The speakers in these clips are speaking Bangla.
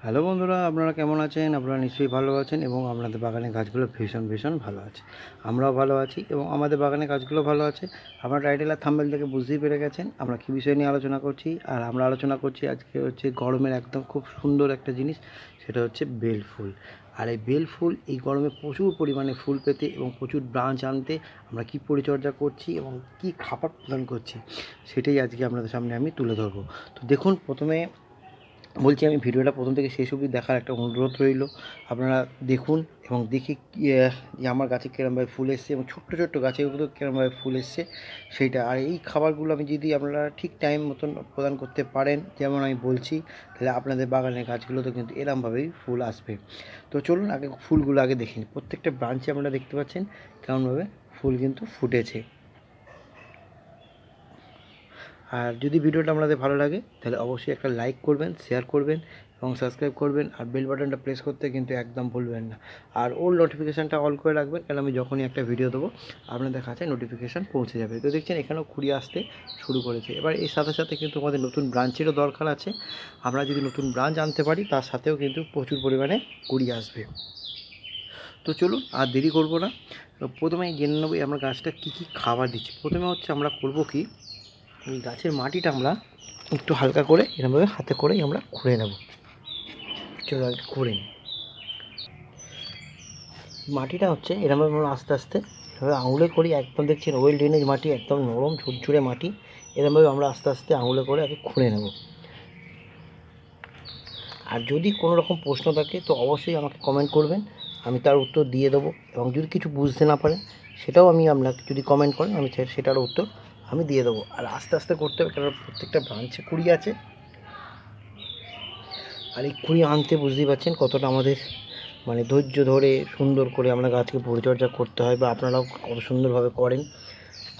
হ্যালো বন্ধুরা, আপনারা কেমন আছেন? আপনারা নিশ্চয়ই ভালো আছেন এবং আপনাদের বাগানের গাছগুলো ভীষণ ভালো আছে। আমরাও ভালো আছি এবং আমাদের বাগানের গাছগুলো ভালো আছে। আপনারা টাইটেল আর থাম্বনেল থেকে বুঝতেই পেরে গেছেন আমরা কী বিষয় নিয়ে আলোচনা করছি। আর আমরা আলোচনা করছি আজকে হচ্ছে গরমের একদম খুব সুন্দর একটা জিনিস, সেটা হচ্ছে বেল ফুল। আর এই বেল ফুল এই গরমে প্রচুর পরিমাণে ফুল পেতে এবং প্রচুর ব্রাঞ্চ আনতে আমরা কী পরিচর্যা করছি এবং কী খাবার প্রদান করছি, সেটাই আজকে আপনাদের সামনে আমি তুলে ধরবো। তো দেখুন, প্রথমে বলছি আমি ভিডিওটা প্রথম থেকে শেষ অবধি দেখার একটা অনুরোধ রইল। আপনারা দেখুন এবং দেখে যে আমার গাছে কীরমভাবে ফুল এসছে এবং ছোট্ট ছোট্ট গাছেগুলো কীরমভাবে ফুল এসছে সেইটা। আর এই খাবারগুলো আমি যদি আপনারা ঠিক টাইম মতন প্রদান করতে পারেন, যেমন আমি বলছি, তাহলে আপনাদের বাগানের গাছগুলোতে কিন্তু এরমভাবেই ফুল আসবে। তো চলুন আগে ফুলগুলো আগে দেখে নিই। প্রত্যেকটা ব্রাঞ্চে আপনারা দেখতে পাচ্ছেন কেমনভাবে ফুল কিন্তু ফুটেছে। আর যদি ভিডিওটা আপনাদের ভালো লাগে তাহলে অবশ্যই একটা লাইক করবেন, শেয়ার করবেন এবং সাবস্ক্রাইব করবেন। আর বেল বাটনটা প্রেস করতে কিন্তু একদম ভুলবেন না। আর ওর নোটিফিকেশানটা অল করে রাখবেন, কারণ আমি যখনই একটা ভিডিও দেবো আপনাদের কাছে নোটিফিকেশান পৌঁছে যাবে। তো দেখছেন এখানেও কুড়ি আসতে শুরু করেছে। এবার এর সাথে সাথে কিন্তু আমাদের নতুন ব্রাঞ্চেরও দরকার আছে। আমরা যদি নতুন ব্রাঞ্চ আনতে পারি তার সাথেও কিন্তু প্রচুর পরিমাণে কুড়ি আসবে। তো চলুন আর দেরি করব না, প্রথমেই জেনে নেবো আমরা গাছটা কী কী খাবার দিচ্ছি। প্রথমে হচ্ছে আমরা করব কি, এই গাছের মাটিটা আমরা একটু হালকা করে এরকমভাবে হাতে করেই আমরা খুঁড়ে নেব। চলো আগে খুঁড়ে নিই। মাটিটা হচ্ছে এরকমভাবে আমরা আস্তে আস্তে এভাবে আঙুলে করি, একদম দেখছেন ওয়েল ড্রেনেজ মাটি, একদম নরম ঝুরঝুরে মাটি। এরকমভাবে আমরা আস্তে আস্তে আঙুলে করে আগে খুঁড়ে নেব। আর যদি কোনো রকম প্রশ্ন থাকে তো অবশ্যই আমাকে কমেন্ট করবেন, আমি তার উত্তর দিয়ে দেবো। এবং যদি কিছু বুঝতে না পারেন সেটাও আমি আপনাকে যদি কমেন্ট করেন আমি সেটার উত্তর আমি দিয়ে দেবো। আর আস্তে আস্তে করতে হবে, কারণ প্রত্যেকটা ব্রাঞ্চে কুড়ি আছে। আর এই কুড়ি আনতে বুঝতেই পারছেন কতটা আমাদের মানে ধৈর্য ধরে সুন্দর করে আমরা গাছকে পরিচর্যা করতে হয়, বা আপনারাও কত সুন্দরভাবে করেন।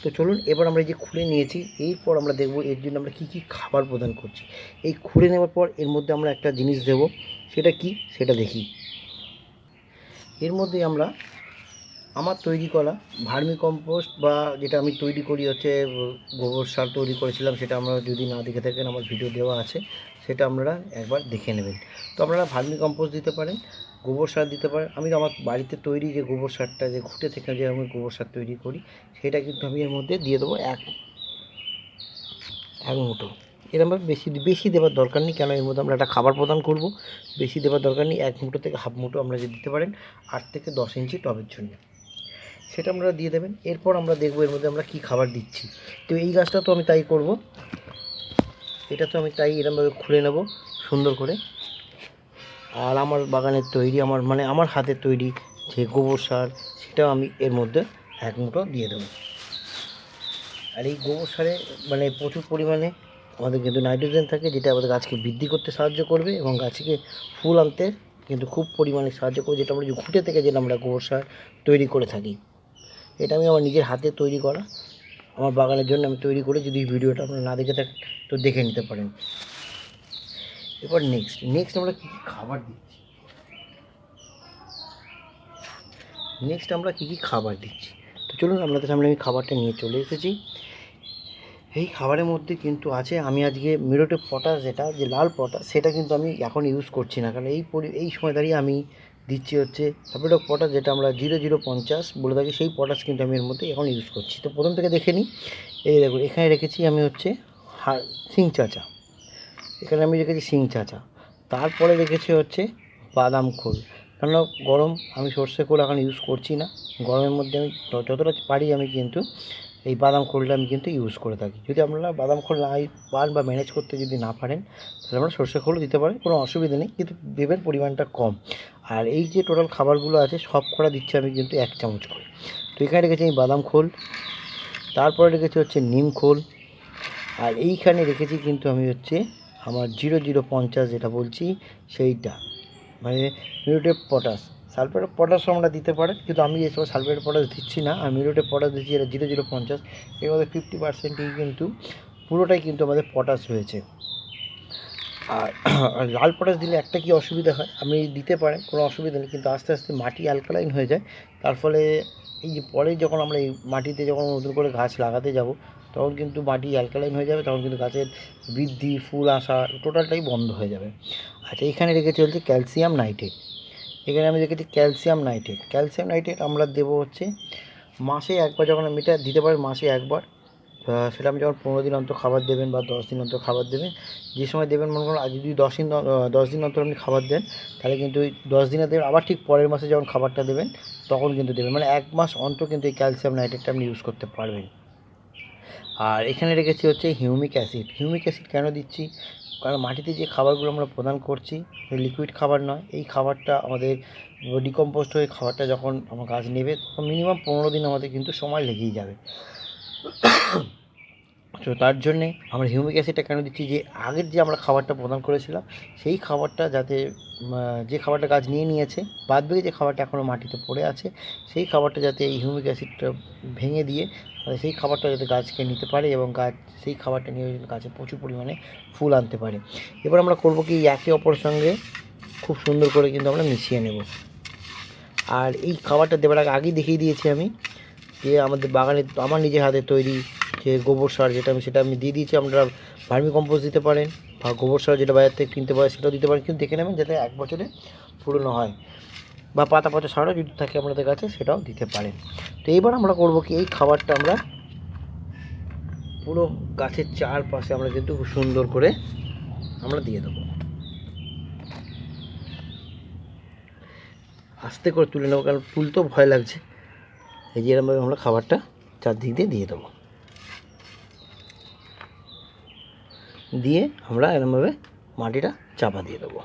তো চলুন এবার আমরা এই যে খুঁড়ে নিয়েছি, এরপর আমরা দেখব এর জন্য আমরা কী কী খাবার প্রদান করছি। এই খুঁড়ে নেওয়ার পর এর মধ্যে আমরা একটা জিনিস দেব, সেটা কি সেটা দেখি। এর মধ্যে আমরা আমার তৈরি করা ভার্মি কম্পোস্ট, বা যেটা আমি তৈরি করি হচ্ছে গোবর সার তৈরি করেছিলাম, সেটা আমরা যদি না দেখে থাকেন আমার ভিডিও দেওয়া আছে, সেটা আপনারা একবার দেখে নেবেন। তো আপনারা ভার্মি কম্পোস্ট দিতে পারেন, গোবর সার দিতে পারেন। আমি আমার বাড়িতে তৈরি যে গোবর সারটা, যে ঘুঁটে থেকে যে আমি গোবর সার তৈরি করি, সেটা কিন্তু আমি এর মধ্যে দিয়ে দেবো এক মুঠো। এরকমভাবে বেশি বেশি দেওয়ার দরকার নেই, কেন এর মধ্যে আমরা একটা খাবার প্রদান করব। বেশি দেওয়ার দরকার নেই, এক মুঠো থেকে হাফ মুঠো আমরা যে দিতে পারেন 8 থেকে 10 ইঞ্চি টবের জন্য, সেটা আপনারা দিয়ে দেবেন। এরপর আমরা দেখব এর মধ্যে আমরা কী খাবার দিচ্ছি। তো এই গাছটা তো আমি তাই করব, এটা তো আমি তাই এরকমভাবে খুঁড়ে নেব সুন্দর করে। আর আমার বাগানের তৈরি আমার হাতের তৈরি যে গোবর সার, সেটাও আমি এর মধ্যে এক মুঠো দিয়ে দেবো। আর এই গোবর সারে প্রচুর পরিমাণে আমাদের কিন্তু নাইট্রোজেন থাকে, যেটা আমাদের গাছকে বৃদ্ধি করতে সাহায্য করবে এবং গাছকে ফুল আনতে কিন্তু খুব পরিমাণে সাহায্য করবে, যেটা আমরা যে ঘুঁটে থেকে যেটা আমরা গোবর সার তৈরি করে থাকি। এটা আমি আমার নিজের হাতে তৈরি করা, আমার বাগানের জন্য আমি তৈরি করি। যদি ভিডিওটা আপনারা না দেখে থাকেন তো দেখে নিতে পারেন। এবার নেক্সট আমরা কী কী খাবার দিচ্ছি। তো চলুন আপনাদের সামনে আমি খাবারটা নিয়ে চলে এসেছি। এই খাবারের মধ্যে কিন্তু আছে, আমি আজকে মিরোটেক পটাশ, যেটা যে লাল পটাশ, সেটা কিন্তু আমি এখন ইউজ করছি না, কারণ এই সময় দাঁড়িয়ে আমি দিচ্ছি হচ্ছে মিরোটেক পটাশ, যেটা আমরা 0050 বলে থাকি, সেই পটাশ কিন্তু আমি এর মধ্যে এখন ইউজ করছি। তো প্রথম থেকে দেখে নিই। এই দেখুন এখানে রেখেছি আমি হচ্ছে সিং চাচা, এখানে আমি রেখেছি সিং চাচা। তারপরে রেখেছি হচ্ছে বাদাম খোল, কেন গরম, আমি সর্ষে খোল এখন ইউজ করছি না। গরমের মধ্যে আমি যতটা পারি আমি কিন্তু এই বাদাম খোলটা আমি কিন্তু ইউজ করে থাকি। যদি আপনারা বাদাম খোল না পান বা ম্যানেজ করতে যদি না পারেন, তাহলে আমরা সর্ষে খোলও দিতে পারেন, কোনো অসুবিধা নেই, কিন্তু দেবেন পরিমাণটা কম। আর এই যে টোটাল খাবারগুলো আছে সব করা দিচ্ছি আমি কিন্তু 1 চামচ করে। তো এখানে রেখেছি আমি বাদাম খোল, তারপরে রেখেছি হচ্ছে নিম খোল, আর এইখানে রেখেছি কিন্তু আমি হচ্ছে আমার 0050 যেটা বলছি সেইটা, মিউরেট পটাশ। সালফেট অফ পটাশও আমরা দিতে পারেন, কিন্তু আমি এই সময় সালফেট পটাশ দিচ্ছি না, আমি মিউরেট পটাশ দিচ্ছি, এটা 0050। এর মধ্যে 50%ই কিন্তু পুরোটাই কিন্তু আমাদের পটাশ রয়েছে। আর লাল পটাশ দিলে একটা কি অসুবিধা হয়, আপনি দিতে পারেন, কোনো অসুবিধা নেই, কিন্তু আস্তে আস্তে মাটি অ্যালকালাইন হয়ে যায়। তার ফলে এই যে পরে যখন আমরা এই মাটিতে যখন নতুন করে গাছ লাগাতে যাব, তখন কিন্তু মাটি অ্যালকালাইন হয়ে যাবে, তখন কিন্তু গাছের বৃদ্ধি, ফুল আসা টোটালটাই বন্ধ হয়ে যাবে। আচ্ছা, এখানে রেখেছি হচ্ছে ক্যালসিয়াম নাইট্রেট। এখানে আমি রেখেছি ক্যালসিয়াম নাইট্রেট। ক্যালসিয়াম নাইট্রেট আমরা দেবো হচ্ছে মাসে একবার, যখন আমি এটা দিতে পারি মাসে একবার। সেটা আপনি যখন 15 দিন অন্তর খাবার দেবেন বা 10 দিন অন্তর খাবার দেবেন, যে সময় দেবেন মনে করুন আজ যদি 10 দিন অন্তর আপনি খাবার দেন, তাহলে কিন্তু ওই 10 দিনে দেবেন, আবার ঠিক পরের মাসে যখন খাবারটা দেবেন তখন কিন্তু দেবেন, মানে 1 মাস অন্তর কিন্তু এই ক্যালসিয়াম নাইট্রেটটা আপনি ইউজ করতে পারবেন। আর এখানে রেখেছি হচ্ছে হিউমিক অ্যাসিড। হিউমিক অ্যাসিড কেন দিচ্ছি, কারণ মাটিতে যে খাবারগুলো আমরা প্রদান করছি লিকুইড খাবার নয়, এই খাবারটা আমাদের ডিকম্পোস্ট হয়ে খাবারটা যখন আমার গাছ নেবে তখন মিনিমাম 15 দিন আমাদের কিন্তু সময় লেগেই যাবে। তো তার জন্যে আমরা হিউমিক অ্যাসিডটা কেন দিচ্ছি, যে আগের যে আমরা খাবারটা প্রদান করেছিলাম সেই খাবারটা যাতে যে খাবারটা গাছ নিয়ে নিয়েছে, বাদ বাকি যে খাবারটা এখনও মাটিতে পড়ে আছে সেই খাবারটা যাতে এই হিউমিক অ্যাসিডটা ভেঙে দিয়ে সেই খাবারটা যাতে গাছকে নিতে পারে এবং গাছ সেই খাবারটা নিয়ে গাছে প্রচুর পরিমাণে ফুল আনতে পারে। এবার আমরা করবো কি, একে অপরের সঙ্গে খুব সুন্দর করে কিন্তু আমরা মিশিয়ে নেব। আর এই খাবারটা দেওয়ার আগেই দেখিয়ে দিয়েছি আমি যে আমাদের বাগানে আমার নিজের হাতে তৈরি যে গোবর সার, যেটা আমি সেটা আমি দিয়ে দিয়েছি। আপনারা ভার্মি কম্পোস্ট দিতে পারেন বা গোবর সার যেটা বাজার থেকে কিনতে পারেন সেটাও দিতে পারেন, কিন্তু দেখে নেবেন যাতে 1 বছরে পুরনো হয়, বা পাতা পচা সারও যদি থাকে আপনাদের কাছে সেটাও দিতে পারেন। তো এইবার আমরা করব কি, এই খাবারটা আমরা পুরো গাছের চারপাশে আমরা কিন্তু খুব সুন্দর করে আমরা দিয়ে দেবো। আস্তে করে তুলে নেবো, কারণ তুলতেও ভয় লাগছে। এই যে এরকমভাবে আমরা খাবারটা চারদিক দিয়ে দেবো, দিয়ে আমরা এরকমভাবে মাটিটা চাপা দিয়ে দেবো।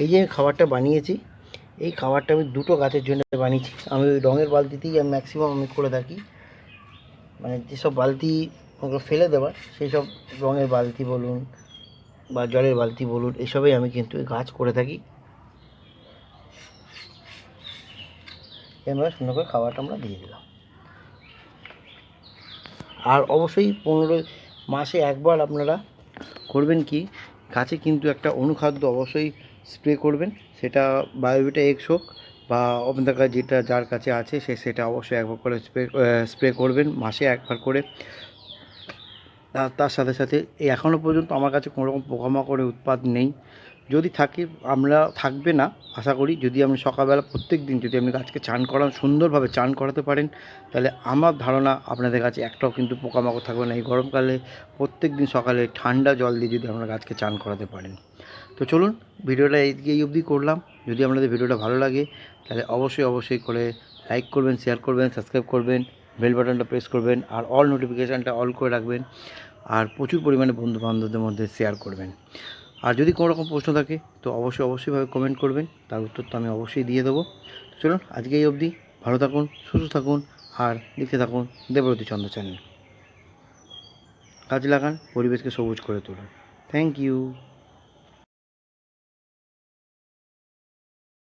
এই যে খাবারটা বানিয়েছি, এই খাবারটা আমি 2টো গাছের জন্য বানিয়েছি। আমি ওই রঙের বালতিতেই আমি ম্যাক্সিমাম আমি করে থাকি, মানে যেসব বালতি ওগুলো ফেলে দেওয়ার সেই সব রঙের বালতি বলুন বা জলের বালতি বলুন, এসবেই আমি কিন্তু গাছ করে থাকি। এভাবে সুন্দর করে খাবারটা আমরা দিয়ে দিলাম। আর অবশ্যই 15 মাসে একবার আপনারা করবেন কি, গাছে কিন্তু একটা অনুখাদ্য অবশ্যই স্প্রে করবেন, সেটা বায়োভিটা এক্স হোক বা আপনাদের কাছে যেটা যার কাছে আছে সেটা অবশ্যই একবার করে স্প্রে করবেন মাসে একবার করে। তার সাথে সাথে এই এখনও পর্যন্ত আমার কাছে কোনো রকম পোকামাকড়ের উৎপাত নেই। যদি থাকে আমরা থাকবে না আশা করি, যদি আপনি সকালবেলা প্রত্যেক দিন যদি আপনি গাছকে চান করান, সুন্দরভাবে চান করাতে পারেন, তাহলে আমার ধারণা আপনাদের কাছে একটাও কিন্তু পোকামাকড় থাকবে না। এই গরমকালে প্রত্যেক দিন সকালে ঠান্ডা জল দিয়ে যদি আপনারা গাছকে চান করাতে পারেন। তো চলুন, ভিডিওটা এই অবধি করলাম। যদি আপনাদের ভিডিওটা ভালো লাগে তাহলে অবশ্যই করে লাইক করবেন, শেয়ার করবেন, সাবস্ক্রাইব করবেন, বেল বাটনটা প্রেস করবেন, আর অল নোটিফিকেশানটা অল করে রাখবেন, আর প্রচুর পরিমাণে বন্ধু বান্ধবদের মধ্যে শেয়ার করবেন। আর যদি কোনো রকম প্রশ্ন থাকে তো অবশ্যইভাবে কমেন্ট করবেন, তার উত্তর তো আমি অবশ্যই দিয়ে দেবো। চলুন আজকে এই অবধি, ভালো থাকুন, সুস্থ থাকুন, আর দেখতে থাকুন দেবরতী চন্দ্র চ্যানেল। গাছ লাগান, পরিবেশকে সবুজ করে তুলুন। Thank you.